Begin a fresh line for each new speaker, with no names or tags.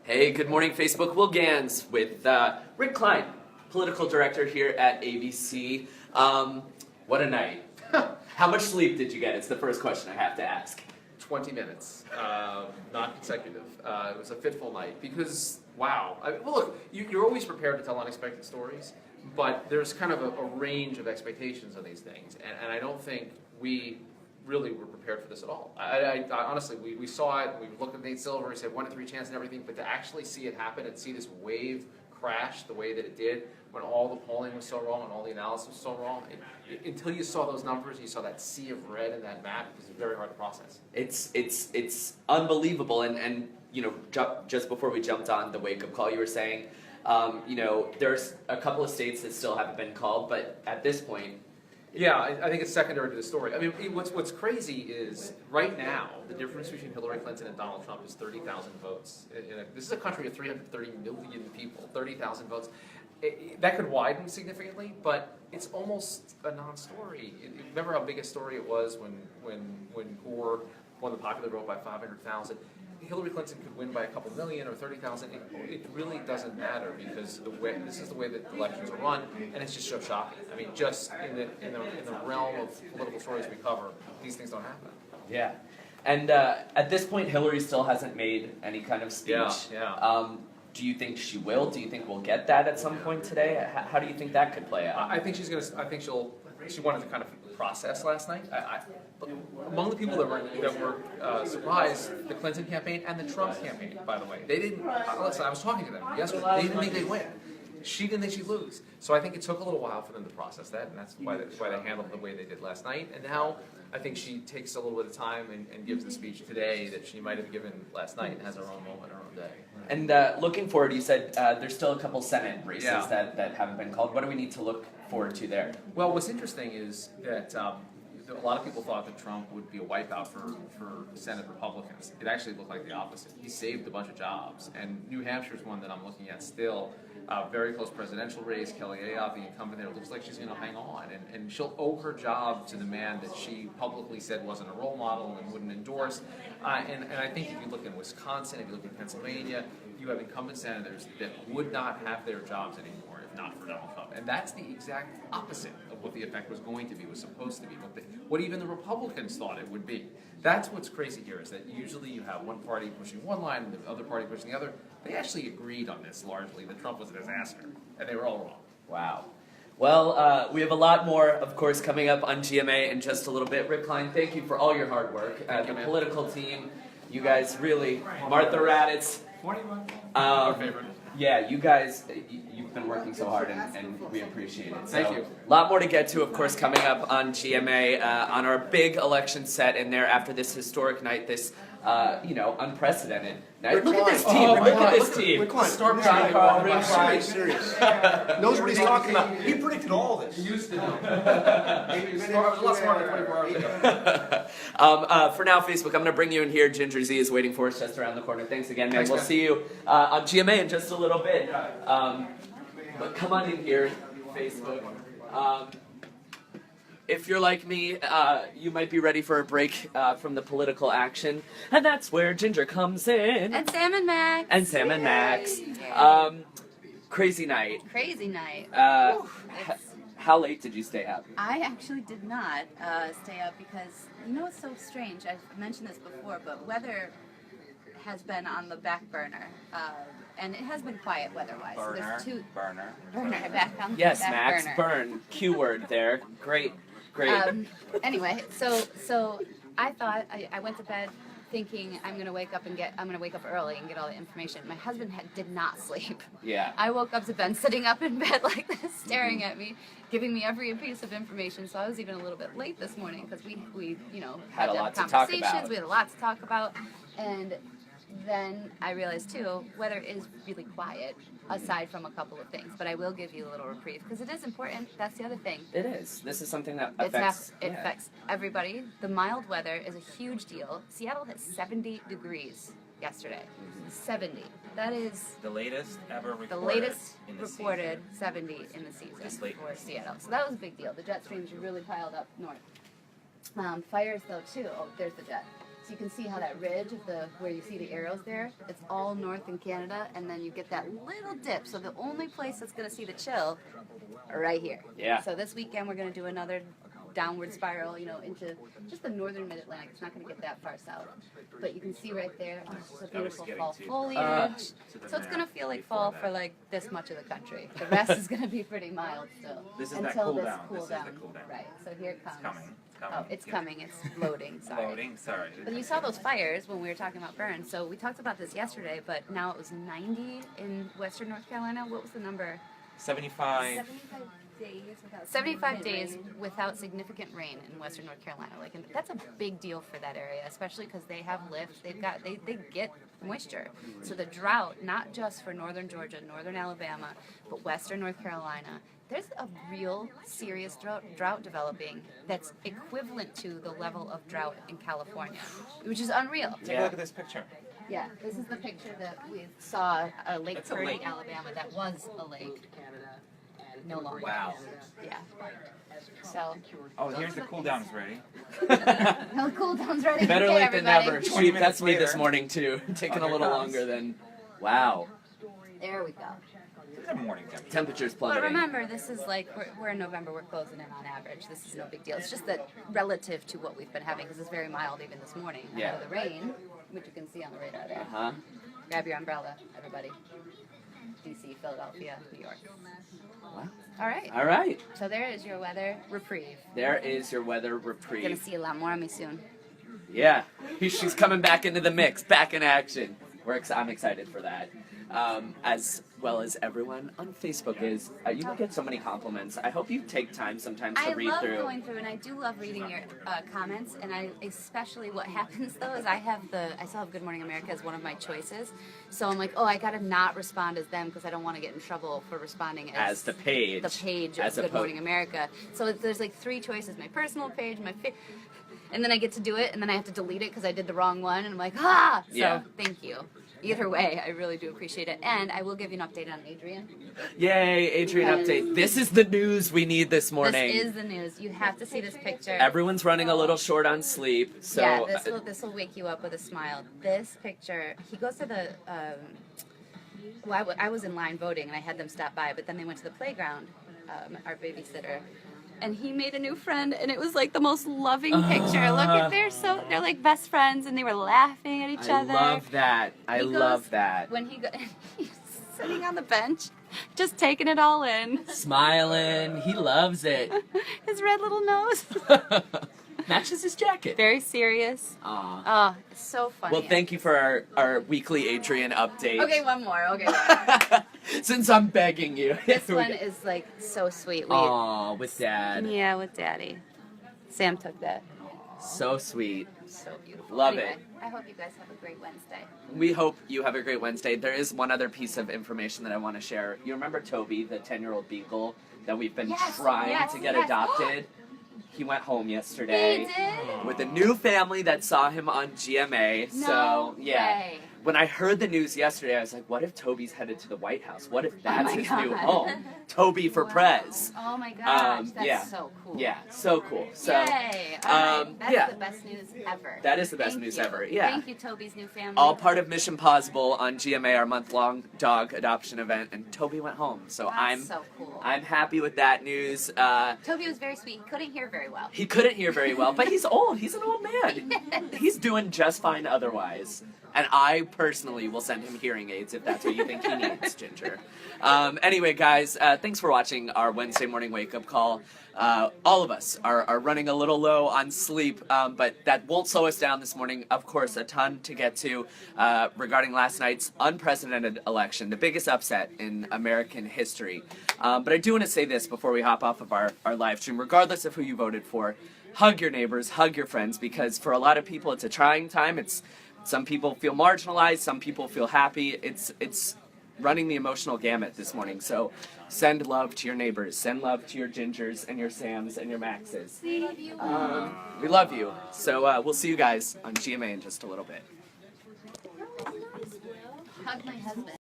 Hey, good morning, Facebook. Will Gans with Rick Klein, political director here at ABC. What a night. How much sleep did you get? It's the first question I have to ask.
20 minutes, not consecutive. It was a fitful night because, wow. Well, look, you're always prepared to tell unexpected stories, but there's kind of a range of expectations on these things, and I don't think we really were prepared for this at all. I honestly, we saw it, we looked at Nate Silver, he said 1 in 3 chance and everything, but to actually see it happen and see this wave crash the way that it did, when all the polling was so wrong and all the analysis was so wrong, until you saw those numbers, you saw that sea of red in that map, it was very hard to process.
It's unbelievable, and you know, just before we jumped on the wake-up call, you were saying, you know, there's a couple of states that still haven't been called, but at this point,
yeah, I think it's secondary to the story. I mean, what's crazy is right now the difference between Hillary Clinton and Donald Trump is 30,000 votes. This is a country of 330 million people, 30,000 votes. That could widen significantly, but it's almost a non-story. Remember how big a story it was when Gore won the popular vote by 500,000. Hillary Clinton could win by a couple million or 30,000. It really doesn't matter because this is the way that elections are run, and it's just so shocking. I mean, just in the realm of political stories we cover, these things don't happen.
yeah. And at this point, Hillary still hasn't made any kind of speech.
Yeah.
Do you think she will? Do you think we'll get that at some point today? How do you think that could play out?
I think she's gonna. I think she wanted to kind of process last night. Among the people that were surprised, the Clinton campaign and the Trump campaign, by the way, they didn't. Listen, I was talking to them yesterday. They didn't think they'd win. She didn't think she'd lose. So I think it took a little while for them to process that, and that's why they handled it the way they did last night. And now I think she takes a little bit of time and gives the speech today that she might have given last night and has her own moment, her own day.
And looking forward, you said there's still a couple Senate races
Yeah.
that haven't been called. What do we need to look forward to there?
Well, what's interesting is that a lot of people thought that Trump would be a wipeout for Senate Republicans. It actually looked like the opposite. He saved a bunch of jobs, and New Hampshire's one that I'm looking at still. Very close presidential race. Kelly Ayotte, the incumbent there, looks like she's going to hang on, and she'll owe her job to the man that she publicly said wasn't a role model and wouldn't endorse. And I think if you look in Wisconsin, if you look in Pennsylvania, you have incumbent senators that would not have their jobs anymore if not for Donald Trump. And that's the exact opposite of what the effect was going to be, was supposed to be, what even the Republicans thought it would be. That's what's crazy here, is that usually you have one party pushing one line and the other party pushing the other. They actually agreed on this largely, that Trump was a disaster, and they were all wrong.
Wow. Well, we have a lot more, of course, coming up on GMA in just a little bit. Rick Klein, thank you for all your hard work. The political team, you guys really, Martha Raddatz.
Our favorite.
Yeah, you guys, you've been working so hard, and we appreciate it.
Thank you.
A lot more to get to, of course, coming up on GMA, on our big election set in there after this historic night, this, unprecedented night. Look at this team, look at this team.
Rick Klein,
Storm John Carl, Rick Klein.
serious. Knows what he's talking about. He predicted all this.
He used to know. He was a lot smarter than 24 hours ago.
For now, Facebook, I'm going to bring you in here. Ginger Z is waiting for us just around the corner. Thanks again, man.
Thanks,
We'll
man.
see you on GMA in just a little bit. But come on in here, Facebook. If you're like me, you might be ready for a break from the political action. And that's where Ginger comes in.
And Sam and Max.
And Sam and Max.
Yay.
Crazy night.
Crazy night.
How late did you stay up?
I actually did not stay up because, you know what's so strange? I've mentioned this before, but weather has been on the back burner. And it has been quiet weather-wise. So there's
Burner.
back on the
Yes,
back
Max,
burner.
burn. Q word there. Great.
Anyway, so I thought I went to bed thinking I'm gonna wake up early and get all the information. My husband did not sleep.
Yeah.
I woke up to Ben sitting up in bed like this, staring at me, giving me every piece of information. So I was even a little bit late this morning because we
Had a
to
lot
have
to talk
conversations.
about.
We had a lot to talk about, and then I realized too, weather is really quiet aside from a couple of things. But I will give you a little reprieve because it is important. That's the other thing.
It is. This is something that
It
affects.
affects everybody. The mild weather is a huge deal. Seattle hit 70 degrees yesterday. 70. That is
The latest ever recorded.
the latest
in the
reported
season.
70 in the season
This late.
for Seattle. So that was a big deal. The jet streams really piled up north. Fires though too. Oh, there's the jet. So you can see how that ridge of where you see the arrows there, it's all north in Canada, and then you get that little dip. So the only place that's going to see the chill, right here.
Yeah.
So this weekend we're going to do another downward spiral, into just the northern mid-Atlantic. It's not going to get that far south. But you can see right there, it's just a beautiful fall foliage. So it's going to feel like fall for like this much of the country. The rest is going to be pretty mild still.
This is
until
that cool
this
down.
cool
This
down.
is the cool down.
Right. So here it comes.
It's coming. It's coming.
Oh, it's coming. It's loading. Sorry.
Loading. Sorry.
But you saw those fires when we were talking about burns. So we talked about this yesterday, but now it was 90 in western North Carolina. What was the number?
75.
75 days without significant rain in western North Carolina. And that's a big deal for that area, especially because they have lifts. They get moisture. So the drought, not just for northern Georgia, northern Alabama, but western North Carolina, there's a real serious drought developing that's equivalent to the level of drought in California, which is unreal.
Take a look at this picture.
Yeah, this is the picture that we saw Lake
That's a
Purdy,
lake.
Alabama. That was a lake. No longer.
Wow.
Yeah. So.
Oh, here's the cool downs ready.
No cool downs ready.
Better
Okay,
late than
everybody.
never.
20
Shoot, that's
minutes
me this
later.
morning too. Taking a
Here
little
comes.
longer than. Wow.
There we go.
These are morning temperatures.
Temperatures
But
plummeting.
remember, this is like, we're in November, we're closing in on average. This is no big deal. It's just that relative to what we've been having, because it's very mild even this morning.
Yeah.
After the rain, which you can see on the radar there.
Uh-huh.
Grab your umbrella, everybody. DC, Philadelphia, New York.
Wow.
All right.
All right.
So there is your weather reprieve.
There is your weather
You're gonna
reprieve.
see a lot more of me soon.
Yeah. She's coming back into the mix, back in action. I'm excited for that. As well as everyone on Facebook is. You get so many compliments. I hope you take time sometimes to
I
read
love
through.
going through, and I do love reading your comments. And I especially what happens though is I still have Good Morning America as one of my choices. So I'm like, oh, I gotta not respond as them because I don't want to get in trouble for responding
As the page.
the page of
As
Good
opposed-
Morning America. So there's like three choices: my personal page, and then I get to do it, and then I have to delete it because I did the wrong one, and I'm like, ah. So
Yeah.
thank you. Either way, I really do appreciate it, and I will give you an update on Adrian.
Yay, Adrian
Because-
update. This is the news we need this morning.
This is the news. You have to see this picture.
Everyone's running a little short on sleep, so
Yeah, this will wake you up with a smile. This picture, he goes to the. I was in line voting, and I had them stop by, but then they went to the playground. Our babysitter. And he made a new friend, and it was like the most loving picture. Look at they're like best friends, and they were laughing at each
I
other.
love that. I
He goes-
love that.
When he's sitting on the bench, just taking it all in.
Smiling, he loves it.
His red little nose.
Matches his jacket.
Very serious.
Aw.
Oh, it's so funny.
Well, thank you for our weekly Adrian update.
Okay, one more. Okay.
Since I'm begging you.
This one is like so sweet.
Aw, with Dad.
Yeah, with Daddy. Sam took that.
So sweet.
So beautiful.
Love
Anyway,
it.
I hope you guys have a great Wednesday.
We hope you have a great Wednesday. There is one other piece of information that I want to share. You remember Toby, the 10-year-old beagle that we've been trying to get adopted? He went home yesterday
He did?
with a new family that saw him on GMA.
No
So, yeah.
way.
When I heard the news yesterday, I was like, what if Toby's headed to the White House? What if that's
Oh my
his new
God.
home? Toby for Prez.
Oh my gosh, that's
yeah.
so cool.
Yeah, so cool. So,
Yay! All right. That's
yeah.
the best news ever.
That is the best
Thank
news
you.
ever, yeah.
Thank you, Toby's new family.
all part of Mission Possible on GMA, our month-long dog adoption event, and Toby went home. So
That's so cool.
I'm happy with that news.
Toby was very sweet. He couldn't hear very well.
He couldn't hear very well, but he's old. He's an old man. He's doing just fine otherwise. And I personally will send him hearing aids if that's what you think he needs, Ginger. Anyway, guys, thanks for watching our Wednesday morning wake-up call. All of us are running a little low on sleep, but that won't slow us down this morning. Of course, a ton to get to regarding last night's unprecedented election, the biggest upset in American history. But I do want to say this before we hop off of our live stream, regardless of who you voted for, hug your neighbors, hug your friends, because for a lot of people it's a trying time. Some people feel marginalized, some people feel happy. It's running the emotional gamut this morning. So send love to your neighbors, send love to your Gingers and your Sams and your Maxes. We love you. So we'll see you guys on GMA in just a little bit.
Hug my husband.